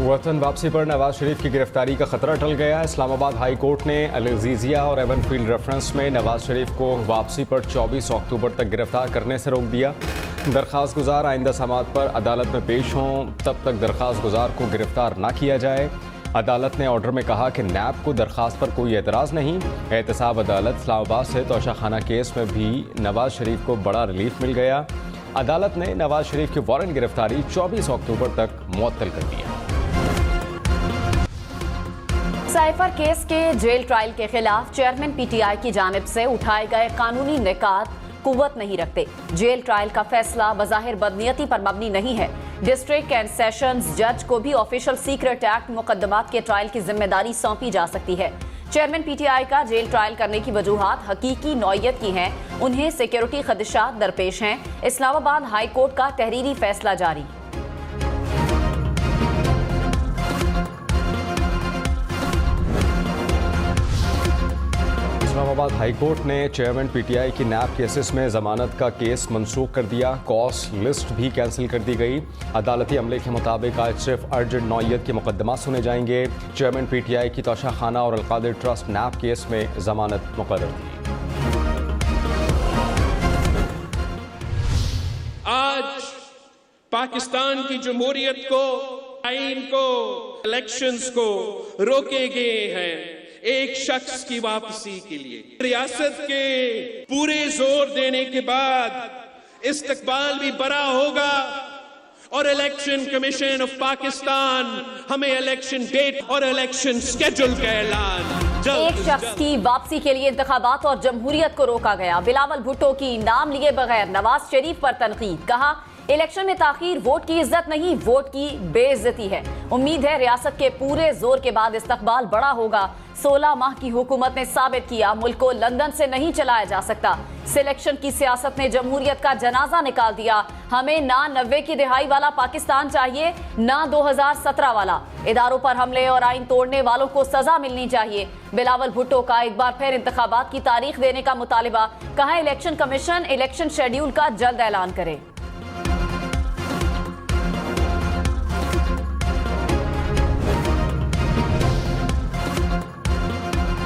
वतन वापसी पर नवाज शरीफ की गिरफ्तारी का खतरा टल गया। इस्लामाबाद हाई कोर्ट ने अल-अज़ीज़िया और एवनफील्ड रेफरेंस में नवाज शरीफ को वापसी पर 24 अक्टूबर तक गिरफ्तार करने से रोक दिया। दरख्वास्त गुजार आइंदा समात पर अदालत में पेश हों, तब तक दरख्वास्त गुजार को गिरफ्तार न किया जाए। अदालत ने ऑर्डर में कहा कि नैब को दरख्वास्त पर कोई एतराज़ नहीं। एहतसाब अदालत इस्लामाबाद से तोशाखाना केस में भी नवाज शरीफ को बड़ा रिलीफ मिल गया। अदालत ने नवाज शरीफ की वारंट गिरफ्तारी 24 अक्टूबर तक मुअत्तल कर दिया। साइफर केस के जेल ट्रायल के खिलाफ चेयरमैन पीटीआई की जानिब से उठाए गए कानूनी निकात कुव्वत नहीं रखते। जेल ट्रायल का फैसला बज़ाहिर बदनीयती पर मबनी नहीं है। डिस्ट्रिक्ट एंड सेशंस जज को भी ऑफिशियल सीक्रेट एक्ट मुकदमात के ट्रायल की जिम्मेदारी सौंपी जा सकती है। चेयरमैन पीटीआई का जेल ट्रायल करने की वजूहात हकीकी नौयत की हैं। उन्हें सिक्योरिटी खदशात दरपेश हैं। इस्लामाबाद हाई कोर्ट का तहरीरी फैसला जारी। इस्लामाबाद हाई कोर्ट ने चेयरमैन पीटीआई की नैब केसेस में जमानत का केस मनसूख कर दिया। कॉस लिस्ट भी कैंसिल कर दी गई। अदालती अमले के मुताबिक आज सिर्फ अर्जेंट नौयत के मुकदमा सुने जाएंगे। चेयरमैन पीटीआई की तोशाखाना और अलकादिर ट्रस्ट नैब केस में जमानत मुकर्रर थी। आज पाकिस्तान की जमहूरियत को, आइन को, इलेक्शंस को रोके गए हैं एक शख्स की वापसी के लिए। रियासत के पूरे जोर देने के बाद इस्तकबाल भी बड़ा होगा और इलेक्शन कमीशन ऑफ पाकिस्तान हमें इलेक्शन डेट और इलेक्शन स्केड्यूल का ऐलान। एक शख्स की वापसी के लिए इंतखाबात और जमहूरियत को रोका गया। बिलावल भुट्टो की नाम लिए बगैर नवाज शरीफ पर तनकीद। कहा, इलेक्शन में ताखीर वोट की इज्जत नहीं, वोट की बेइज्जती है। उम्मीद है रियासत के पूरे जोर के बाद इस्तकबाल बड़ा होगा। 16 माह की हुकूमत ने साबित किया मुल्क को लंदन से नहीं चलाया जा सकता। सिलेक्शन की सियासत ने जमहूरियत का जनाजा निकाल दिया। हमें ना 90 की दिहाई वाला पाकिस्तान चाहिए, ना 2017 वाला। इदारों पर हमले और आइन तोड़ने वालों को सजा मिलनी चाहिए। बिलावल भुट्टो का एक बार फिर इंतखाबात की तारीख देने का मुतालिबा। कहा, इलेक्शन कमीशन इलेक्शन शेड्यूल का जल्द ऐलान करे।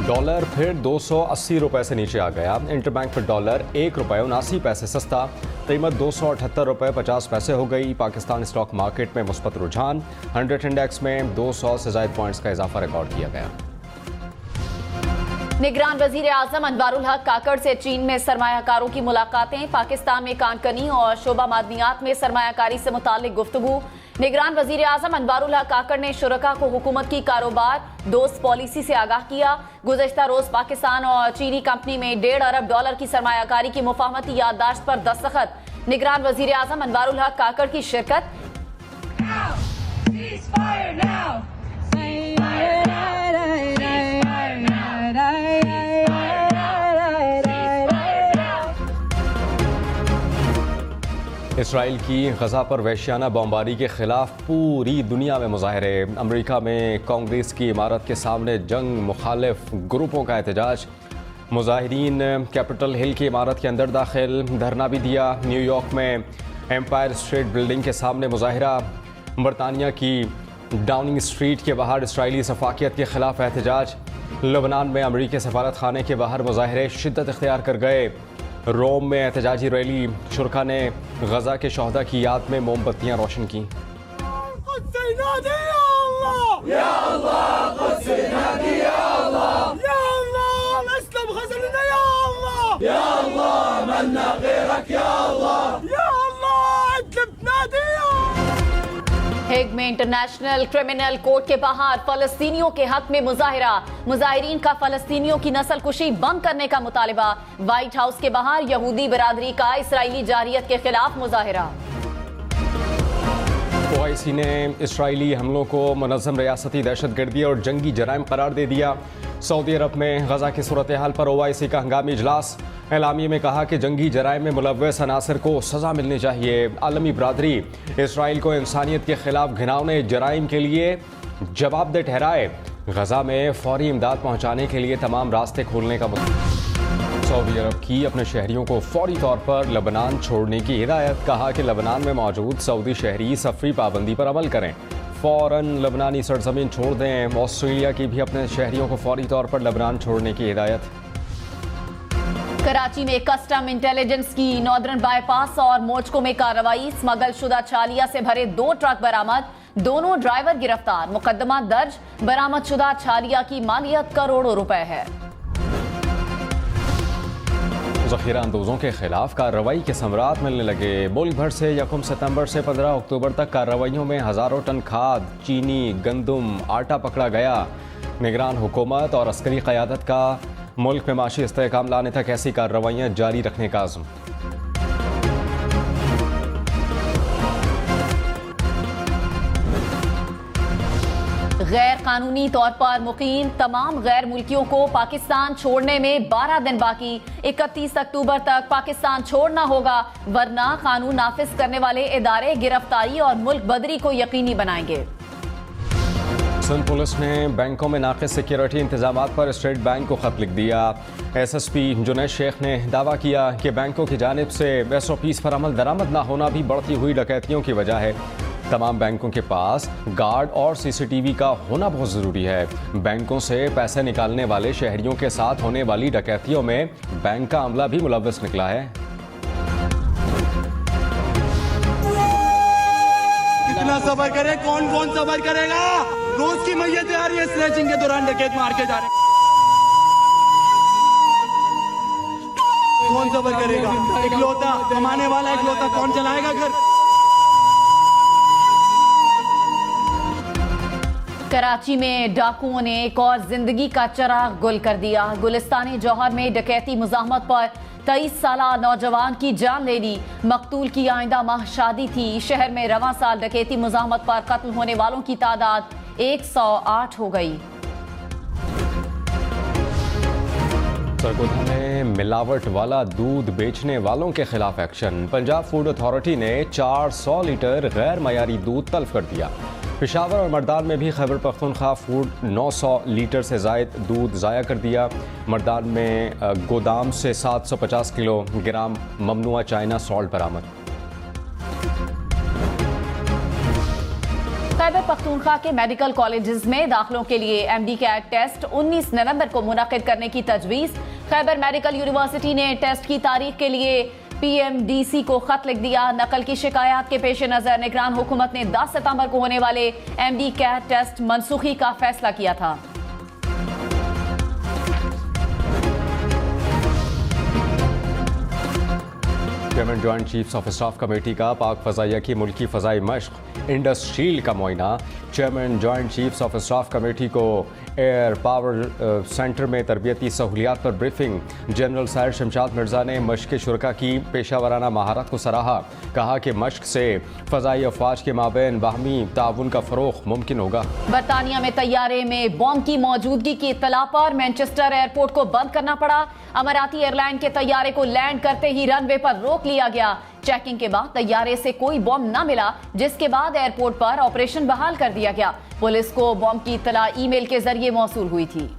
डॉलर फिर 280 रुपए से नीचे आ गया। इंटरबैंक पर डॉलर ₹1.79 सस्ता, कीमत 278 रुपए 50 पैसे हो गई। पाकिस्तान स्टॉक मार्केट में मुस्बत रुझान, 100 इंडेक्स में 200 से ज़ायद पॉइंट्स का इजाफा रिकॉर्ड किया गया। निगरान वजीर आजम अनवारुल हक काकड़ से चीन में सरमायाकारों की मुलाकातें। पाकिस्तान में कानकनी और शोबा मादनियात में सरमायाकारी से मुतालिक गुफ्तगू। निगरान वजीर आजम अनवारुल हक काकड़ ने शुरका को हुकूमत की कारोबार दोस्त पॉलिसी से आगाह किया। गुज़श्ता रोज पाकिस्तान और चीनी कंपनी में $1.5 अरब की सरमायाकारी की मुफाहमती याददाश्त पर दस्तखत। निगरान वजीर आजम अनवारुल हक काकड़ की शिरकत। इसराइल की गजा पर वहशियाना बमबारी के खिलाफ पूरी दुनिया में मुजाहरे। अमेरिका में कांग्रेस की इमारत के सामने जंग मुखालिफ ग्रुपों का एहतजाज। मुजाहिरीन कैपिटल हिल की इमारत के अंदर दाखिल, धरना भी दिया। न्यूयॉर्क में एम्पायर स्टेट बिल्डिंग के सामने मुजाहरा। बरतानिया की डाउनिंग स्ट्रीट के बाहर इसराइली सफाकियत के खिलाफ एहतजाज। लबनान में अमेरिकी सफारत खाने के बाहर मुजाहरे शिद्दत इख्तियार कर गए। रोम में एहतजाजी रैली, शुरका ने गजा के शहदा की याद में मोमबत्तियां रोशन की। हेग में इंटरनेशनल क्रिमिनल कोर्ट के बाहर फलस्तीनियों के हक में मुजाहिरा। मुजाहिरीन का फलस्तीनियों की नस्ल कुशी बंद करने का मुतालिबा। व्हाइट हाउस के बाहर यहूदी बिरादरी का इसराइली जारियत के खिलाफ मुजाहिरा। ओआईसी ने इसराइली हमलों को मुनज़्ज़म रियासती दहशतगर्दी और जंगी जराइम करार दे दिया। सऊदी अरब में गजा की सूरत हाल पर ओआईसी का हंगामी इजलास। एलामिया में कहा कि जंगी जराइम में मुलव्वस अनासर को सजा मिलनी चाहिए। आलमी बरादरी इसराइल को इंसानियत के खिलाफ घिनौने जराइम के लिए जवाबदेह ठहराए। गजा में फौरी इमदाद पहुँचाने के लिए तमाम रास्ते खोलने का सऊदी अरब की अपने शहरियों को फौरी तौर पर लबनान छोड़ने की हिदायत। कहा कि लबनान में मौजूद सऊदी शहरी सफरी पाबंदी पर अमल करें। फ़ौरन लबनानी सरजमीन छोड़ दें। ऑस्ट्रेलिया की भी अपने शहरियों को फौरी तौर पर लबनान छोड़ने की हिदायत। कराची में कस्टम इंटेलिजेंस की नॉर्दर्न बाईपास और मोचको में कार्रवाई। स्मगल शुदा छालिया से भरे 2 ट्रक बरामद, दोनों ड्राइवर गिरफ्तार। मुकदमा दर्ज। बरामद शुदा छालिया की मालियत करोड़ों रुपए है। ज़ख़ीरा अंदोज़ों के खिलाफ कार्रवाई के समरात मिलने लगे। मुल्क भर से 1 सितंबर से 15 अक्टूबर तक कार्रवाइयों में हज़ारों टन खाद, चीनी, गंदम, आटा पकड़ा गया। निगरान हुकूमत और अस्करी क़यादत का मुल्क में माशी इस्तेहकाम लाने तक ऐसी कार्रवाइयाँ जारी रखने का अज़्म। गैर कानूनी तौर पर मुकीम तमाम गैर मुल्कियों को पाकिस्तान छोड़ने में 12 दिन बाकी। 31 अक्टूबर तक पाकिस्तान छोड़ना होगा, वरना कानून नाफिज करने वाले इदारे गिरफ्तारी और मुल्क बदरी को यकीनी बनाएंगे। सिंध पुलिस ने बैंकों में नाक़िस सिक्योरिटी इंतजामात पर स्टेट बैंक को खत लिख दिया। SSP जुनैद शेख ने दावा किया कि बैंकों की जानिब से SOPs पर अमल दरामद ना होना भी बढ़ती हुई डकैतियों की वजह है। तमाम बैंकों के पास गार्ड और CCTV का होना बहुत ज़रूरी है। बैंकों से पैसे निकालने वाले शहरियों के साथ होने वाली डकैतियों में बैंक का अमला भी मुलव्वस निकला है। कितना सबर करे, कौन कौन सबर करेगा? रोज की मैयत आ रही है, स्नैचिंग के दौरान डकैत मार के जा रहे हैं। कौन सबर करेगा? इकलौता कमाने वाला इकलौता कौन चलाएगा घर? कराची में डाकुओं ने एक और जिंदगी का चिराग गुल कर दिया। गुलिस्तानी जौहर में डकैती मुज़ाहमत पर 23 साला नौजवान की जान ले ली। मकतूल की आइंदा माह शादी थी। शहर में रवां साल डकैती मुज़ाहमत पर कत्ल होने वालों की तादाद 108 हो गई। सरगोधा में मिलावट वाला दूध बेचने वालों के खिलाफ एक्शन। पंजाब फूड अथॉरिटी ने 400 लीटर गैर मयारी दूध तल्फ कर दिया। पेशावर और मर्दान में भी खैबर पख्तूनख्वा फूड 900 लीटर से ज़ायद दूध ज़ाया कर दिया। मर्दान में गोदाम से 750 किलोग्राम ममनुआ चाइना सॉल्ट बरामद। खैबर पख्तूनख्वा के मेडिकल कॉलेजेस में दाखिलों के लिए MD कैट टेस्ट 19 नवंबर को मुनक़िद करने की तजवीज़। खैबर मेडिकल यूनिवर्सिटी ने टेस्ट की तारीख के लिए PMDC को खत लिख दिया। नकल की शिकायत के पेश नजर निगरान हुकूमत ने 10 सितंबर को होने वाले MD कैट टेस्ट मनसूखी का फैसला किया था। Chairman joint chiefs of staff committee का पाक फ़ज़ाइया की मुल्की फ़ज़ाई मश्क इंडस शील्ड का मुआयना। Chairman joint chiefs of staff committee को एयर पावर सेंटर में तरबियती सहूलियात पर ब्रीफिंग। जनरल सैर शमशाद मिर्ज़ा ने मश्क शुरका की पेशा वराना महारत को सराहा। कहा कि मश्क से फ़ज़ाई अफवाज के माबैन बाहमी ताउन का फ़रोग़ मुमकिन होगा। बरतानिया में तैयारे में बॉम्ब की मौजूदगी की इत्तला पर मैनचेस्टर एयरपोर्ट को बंद करना पड़ा। अमाराती एयरलाइन के तैयारे को लैंड करते ही रनवे पर रोक लिया गया। चेकिंग के बाद तैयारे से कोई बॉम्ब न मिला, जिसके बाद एयरपोर्ट पर ऑपरेशन बहाल कर दिया गया। पुलिस को बॉम्ब की इत्तला ईमेल के जरिए मौसूल हुई थी।